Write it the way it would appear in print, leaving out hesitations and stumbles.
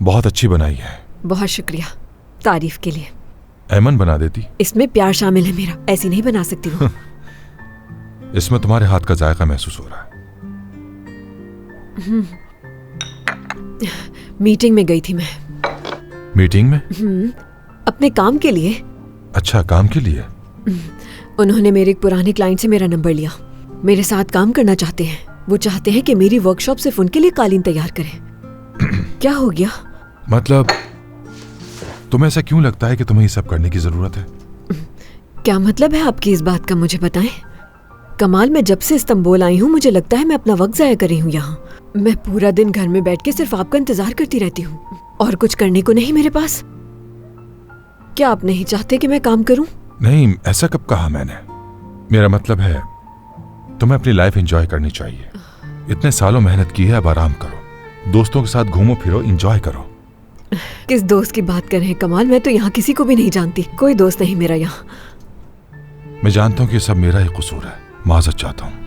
बहुत अच्छी बनाई है। बहुत शुक्रिया तारीफ के लिए। ऐमन बना देती। इसमें प्यार शामिल है मेरा, ऐसी नहीं बना सकती वो। इसमें तुम्हारे हाथ का जायका महसूस हो रहा है। मीटिंग में गई थी मैं। मीटिंग में? अपने काम के लिए। अच्छा, काम के लिए? उन्होंने मेरे एक पुराने क्लाइंट से मेरा नंबर लिया। मेरे साथ काम करना चाहते हैं। वो चाहते हैं कि मेरी वर्कशॉप सिर्फ उनके लिए कालीन तैयार करें। क्या हो गया? मतलब तुम्हें ऐसा क्यों लगता है कि तुम्हें ये सब करने की जरूरत है? क्या मतलब है आपकी इस बात का, मुझे बताएं। कमाल, मैं जब से इस्तांबुल आई हूँ मुझे लगता है मैं अपना वक्त जाया कर रही हूँ यहाँ। मैं पूरा दिन घर में बैठ के सिर्फ आपका इंतजार करती रहती हूँ और कुछ करने को नहीं मेरे पास। क्या आप नहीं चाहते कि मैं काम करूँ? नहीं, ऐसा कब कहा मैंने। मेरा मतलब है तुम्हें अपनी लाइफ एंजॉय करनी चाहिए। इतने सालों मेहनत की है, अब आराम करो, दोस्तों के साथ घूमो फिरो, एंजॉय करो। किस दोस्त की बात कर रहे हैं कमाल? मैं तो यहाँ किसी को भी नहीं जानती, कोई दोस्त नहीं मेरा यहाँ। मैं जानता हूँ कि ये सब मेरा ही कसूर है, माजरत चाहता हूँ।